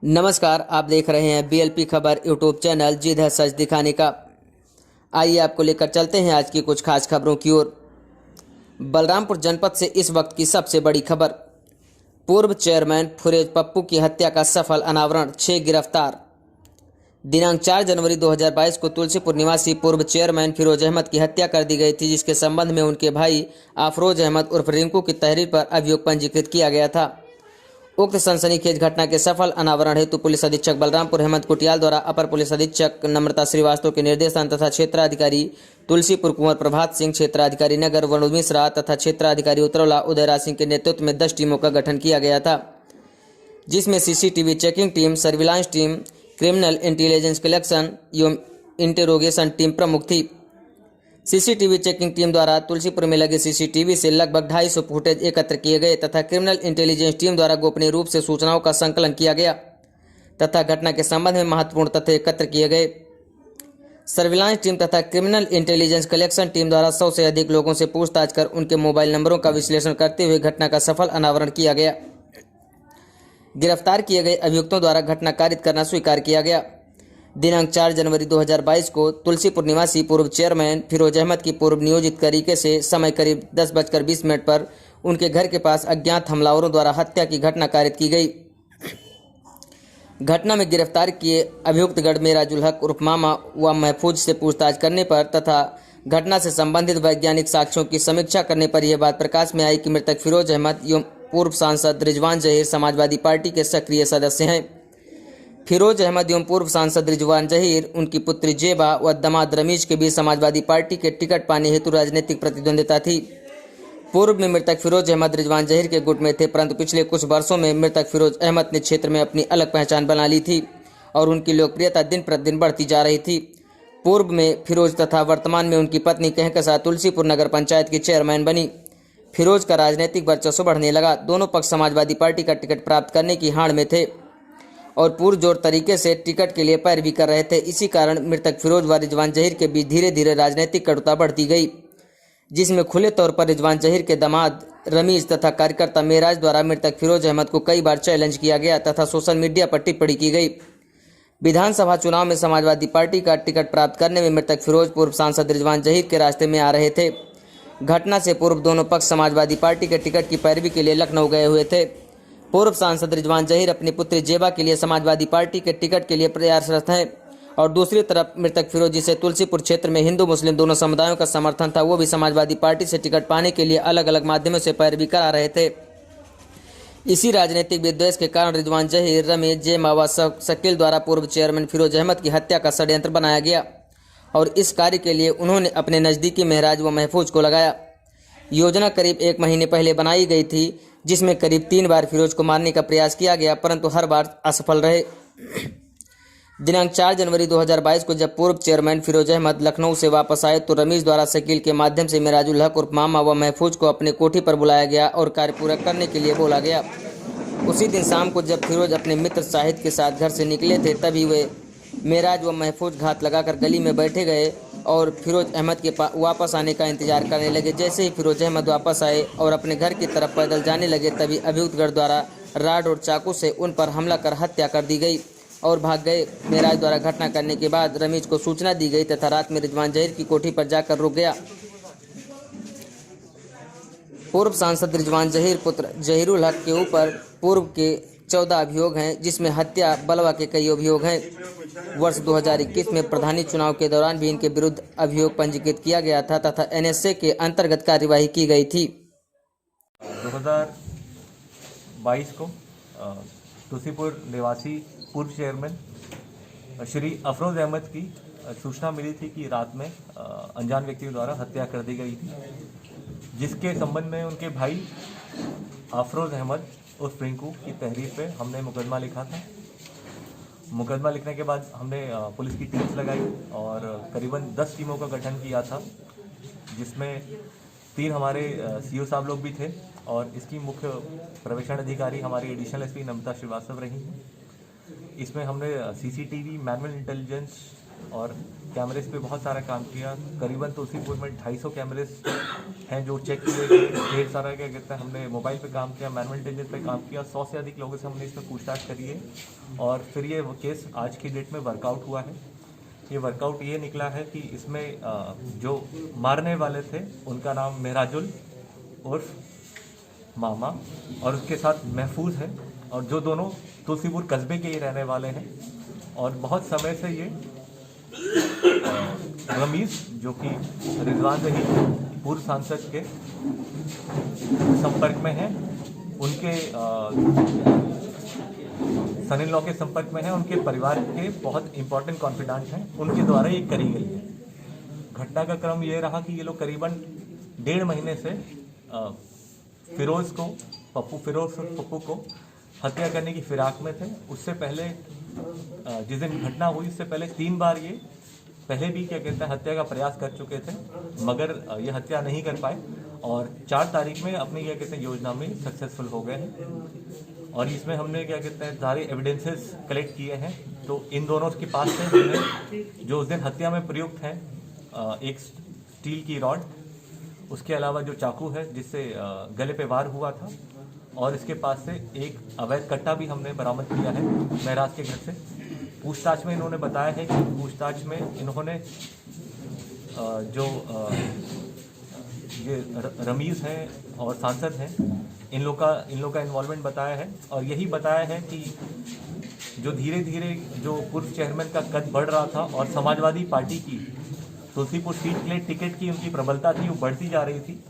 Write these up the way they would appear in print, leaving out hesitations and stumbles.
नमस्कार, आप देख रहे हैं बीएलपी खबर यूट्यूब चैनल। जिद है सच दिखाने का। आइए आपको लेकर चलते हैं आज की कुछ खास खबरों की ओर। बलरामपुर जनपद से इस वक्त की सबसे बड़ी खबर। पूर्व चेयरमैन फुरेज पप्पू की हत्या का सफल अनावरण, 6 गिरफ्तार। दिनांक 4 जनवरी 2022 को तुलसीपुर निवासी पूर्व चेयरमैन फिरोज अहमद की हत्या कर दी गई थी, जिसके संबंध में उनके भाई अफरोज अहमद उर्फ रिंकू की तहरीर पर अभियोग पंजीकृत किया गया था। उक्त सनसनीखेज घटना के सफल अनावरण हेतु पुलिस अधीक्षक बलरामपुर हेमंत कुटियाल द्वारा अपर पुलिस अधीक्षक नम्रता श्रीवास्तव के निर्देशन तथा क्षेत्राधिकारी तुलसीपुर कुंवर प्रभात सिंह, क्षेत्राधिकारी नगर वरुण मिश्रा तथा क्षेत्राधिकारी उत्तरौला उदयराज सिंह के नेतृत्व में 10 टीमों का गठन किया गया था, जिसमें CCTV checking team, surveillance team, criminal intelligence collection एवं इंटेरोगेशन टीम प्रमुख थी। सीसीटीवी चेकिंग टीम द्वारा तुलसीपुर में लगे सीसीटीवी से लगभग 250 फुटेज एकत्र किए गए तथा क्रिमिनल इंटेलिजेंस टीम द्वारा गोपनीय रूप से सूचनाओं का संकलन किया गया तथा घटना के संबंध में महत्वपूर्ण तथ्य एकत्र किए गए। सर्विलांस टीम तथा क्रिमिनल इंटेलिजेंस कलेक्शन टीम द्वारा 100 से अधिक लोगों से पूछताछ कर उनके मोबाइल नंबरों का विश्लेषण करते हुए घटना का सफल अनावरण किया गया। गिरफ्तार किए गए अभियुक्तों द्वारा घटना कारित करना स्वीकार किया गया। दिनांक 4 जनवरी 2022 को तुलसीपुर निवासी पूर्व चेयरमैन फिरोज अहमद की पूर्व नियोजित तरीके से समय करीब 10:20 पर उनके घर के पास अज्ञात हमलावरों द्वारा हत्या की घटना कारित की गई। घटना में गिरफ्तार किए अभियुक्त गढ़मेराजुल हक उर्फ मामा व महफूज से पूछताछ करने पर तथा घटना से संबंधित वैज्ञानिक साक्ष्यों की समीक्षा करने पर यह बात प्रकाश में आई कि मृतक फिरोज अहमद एवं पूर्व सांसद रिजवान जहीर समाजवादी पार्टी के सक्रिय सदस्य हैं। फिरोज अहमद एवं पूर्व सांसद रिजवान जहीर, उनकी पुत्री जेबा व दामाद रमीज के बीच समाजवादी पार्टी के टिकट पाने हेतु राजनीतिक प्रतिद्वंदिता थी। पूर्व में मृतक फिरोज अहमद रिजवान जहीर के गुट में थे, परंतु पिछले कुछ वर्षों में मृतक फिरोज अहमद ने क्षेत्र में अपनी अलग पहचान बना ली थी और उनकी लोकप्रियता दिन प्रतिदिन बढ़ती जा रही थी। पूर्व में फिरोज तथा वर्तमान में उनकी पत्नी कहकसा तुलसीपुर नगर पंचायत की चेयरमैन बनी। फिरोज का राजनीतिक वर्चस्व बढ़ने लगा। दोनों पक्ष समाजवादी पार्टी का टिकट प्राप्त करने की हाड़ में थे और पुरजोर तरीके से टिकट के लिए पैरवी कर रहे थे। इसी कारण मृतक फिरोज व रिजवान जहीर के बीच धीरे धीरे राजनीतिक कटुता बढ़ती गई, जिसमें खुले तौर पर रिजवान जहीर के दामाद रमीज तथा कार्यकर्ता मेराज द्वारा मृतक फिरोज अहमद को कई बार चैलेंज किया गया तथा सोशल मीडिया पर टिप्पणी की गई। विधानसभा चुनाव में समाजवादी पार्टी का टिकट प्राप्त करने में मृतक फिरोज पूर्व सांसद रिजवान जहीर के रास्ते में आ रहे थे। घटना से पूर्व दोनों पक्ष समाजवादी पार्टी के टिकट की पैरवी के लिए लखनऊ गए हुए थे। पूर्व सांसद रिजवान जहीर अपनी पुत्री जेबा के लिए समाजवादी पार्टी के टिकट के लिए प्रयासरत हैं और दूसरी तरफ मृतक फिरोज, जिसे तुलसीपुर क्षेत्र में हिंदू मुस्लिम दोनों समुदायों का समर्थन था, वो भी समाजवादी पार्टी से टिकट पाने के लिए अलग अलग माध्यमों से पैरवी करा रहे थे। इसी राजनीतिक विद्वेष के कारण रिजवान जहीर, रमीज, जेमा व शकील द्वारा पूर्व चेयरमैन फिरोज अहमद की हत्या का षड्यंत्र बनाया गया और इस कार्य के लिए उन्होंने अपने नज़दीकी महराज व महफूज को लगाया। योजना करीब 1 महीने पहले बनाई गई थी, जिसमें करीब 3 बार फिरोज को मारने का प्रयास किया गया, परंतु हर बार असफल रहे। दिनांक 4 जनवरी 2022 को जब पूर्व चेयरमैन फिरोज अहमद लखनऊ से वापस आए तो रमीज द्वारा शकील के माध्यम से मेराजुल हक उर्फ मामा व महफूज को अपने कोठी पर बुलाया गया और कार्य पूरा करने के लिए बोला गया। उसी दिन शाम को जब फिरोज अपने मित्र शाहिद के साथ घर से निकले थे, तभी वे मेराज व महफूज घात लगाकर गली में बैठे गए और फिरोज अहमद के वापस आने का इंतजार करने लगे। जैसे ही फिरोज अहमद वापस आए और अपने घर की तरफ पैदल जाने लगे, तभी अभियुक्तगढ़ द्वारा राड और चाकू से उन पर हमला कर हत्या कर दी गई और भाग गए। मेराज द्वारा घटना करने के बाद रमीज को सूचना दी गई तथा रात में रिजवान जहीर की कोठी पर जाकर रुक गया। पूर्व सांसद रिजवान जहीर पुत्र जहीरुल हक के ऊपर पूर्व के 14 अभियोग हैं, जिसमें हत्या, बलवा के कई अभियोग हैं। वर्ष 2021 में प्रधानी चुनाव के दौरान भी इनके विरुद्ध अभियोग पंजीकृत किया गया था तथा एनएसए के अंतर्गत कार्यवाही की गई थी। 2022 को तुलसीपुर निवासी पूर्व चेयरमैन श्री अफरोज अहमद की सूचना मिली थी कि रात में अनजान व्यक्तियों द्वारा हत्या कर दी गई थी, जिसके संबंध में उनके भाई अफरोज अहमद उर्फ रिंकू की तहरीर पे हमने मुकदमा लिखा था। मुकदमा लिखने के बाद हमने पुलिस की टीम्स लगाई और करीबन 10 टीमों का गठन किया था, जिसमें 3 हमारे सीओ साहब लोग भी थे और इसकी मुख्य प्रवेशन अधिकारी हमारी एडिशनल एसपी नम्रता श्रीवास्तव रही हैं। इसमें हमने सीसीटीवी, मैनुअल इंटेलिजेंस और कैमरेज पे बहुत सारा काम किया। करीबन तुलसीपुर में 250 कैमरेज हैं जो चेक किए गए। ढेर सारा क्या कहते हैं हमने मोबाइल पे काम किया, मैनुअल इंटेलिजेंस पे काम किया। 100 से अधिक लोगों से हमने इसमें पूछताछ करी है और फिर ये केस आज की डेट में वर्कआउट हुआ है। ये वर्कआउट ये निकला है कि इसमें जो मारने वाले थे उनका नाम महराजुल उर्फ मामा और उसके साथ महफूज है, और जो दोनों तुलसीपुर कस्बे के ही रहने वाले हैं। और बहुत समय से ये रमीज जो कि रिजवान ज़हीर पूर्व सांसद के संपर्क में हैं, उनके सन इन लॉ के संपर्क में हैं, उनके परिवार के बहुत इंपॉर्टेंट कॉन्फिडेंट हैं, उनके द्वारा ये करी गई है। घटना का क्रम ये रहा कि ये लोग करीबन 1.5 महीने से फिरोज को पप्पू को हत्या करने की फिराक में थे। उससे पहले जिस दिन घटना हुई उससे पहले 3 बार ये पहले भी क्या कहते हैं हत्या का प्रयास कर चुके थे, मगर ये हत्या नहीं कर पाए और 4 तारीख में अपनी क्या कहते हैं योजना में सक्सेसफुल हो गए हैं। और इसमें हमने क्या कहते हैं सारे एविडेंसेस कलेक्ट किए हैं। तो इन दोनों के पास से हमने जो उस दिन हत्या में प्रयुक्त है एक स्टील की रॉड, उसके अलावा जो चाकू है जिससे गले पे वार हुआ था, और इसके पास से एक अवैध कट्टा भी हमने बरामद किया है महराज के घर से। पूछताछ में इन्होंने बताया है कि पूछताछ में इन्होंने जो ये रमीज हैं और सांसद हैं इन लोग का इन्वॉल्वमेंट बताया है, और यही बताया है कि जो धीरे धीरे जो पूर्व चेयरमैन का कद बढ़ रहा था और समाजवादी पार्टी की तुलसीपुर सीट के लिए टिकट की उनकी प्रबलता थी वो बढ़ती जा रही थी,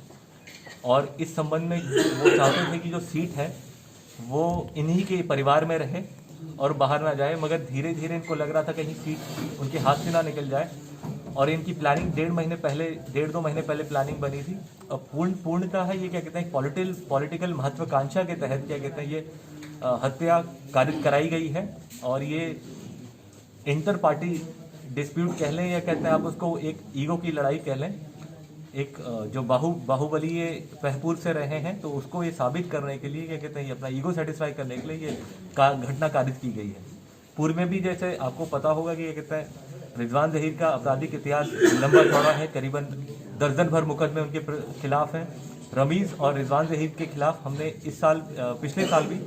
और इस संबंध में वो चाहते थे कि जो सीट है वो इन्हीं के परिवार में रहे और बाहर ना जाए। मगर धीरे धीरे इनको लग रहा था कहीं सीट उनके हाथ से ना निकल जाए, और इनकी प्लानिंग 1.5 महीने पहले प्लानिंग बनी थी। और पूर्णतः है ये क्या कहते हैं पॉलिटिकल महत्वाकांक्षा के तहत क्या कहते हैं ये हत्या कारित कराई गई है। और ये इंटर पार्टी डिस्प्यूट कह लें या कहते हैं आप उसको एक ईगो की लड़ाई कह लें, एक जो बाहुबली ये महफूज से रहे हैं तो उसको ये साबित करने के लिए क्या कहते हैं ये अपना ईगो सेटिस्फाई करने के लिए ये घटना कारित की गई है। पूर्व में भी जैसे आपको पता होगा कि ये कहते हैं रिजवान ज़हीर का आपराधिक इतिहास लंबा चौड़ा है, करीबन दर्जन भर मुकदमे उनके खिलाफ हैं। रमीज और रिजवान ज़हीर के खिलाफ हमने इस साल पिछले साल भी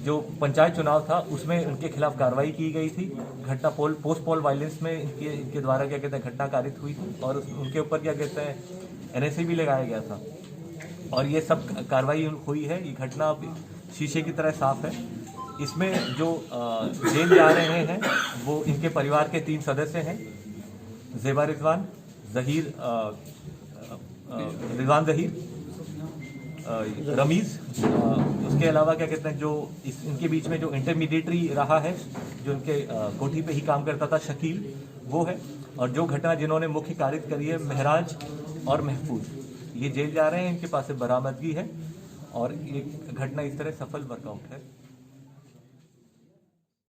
जो पंचायत चुनाव था उसमें उनके खिलाफ कार्रवाई की गई थी। घटना पोस्ट पोल वायलेंस में इनके द्वारा क्या कहते हैं घटना कारित हुई थी, और उनके ऊपर क्या कहते हैं NSA भी लगाया गया था, और ये सब कार्रवाई हुई है। ये घटना अब शीशे की तरह साफ है। इसमें जो जेल जा रहे हैं वो इनके परिवार के 3 सदस्य हैं, ज़ेबा रिजवान ज़हीर रमीज, उसके अलावा क्या कहते हैं जो इनके बीच में जो इंटरमीडिएटरी रहा है जो इनके कोठी पे ही काम करता था शकील, वो है। और जो घटना जिन्होंने मुख्य कारित करी है महराज और महफूज, ये जेल जा रहे हैं, इनके पास से बरामदगी है, और ये घटना इस तरह सफल वर्कआउट है।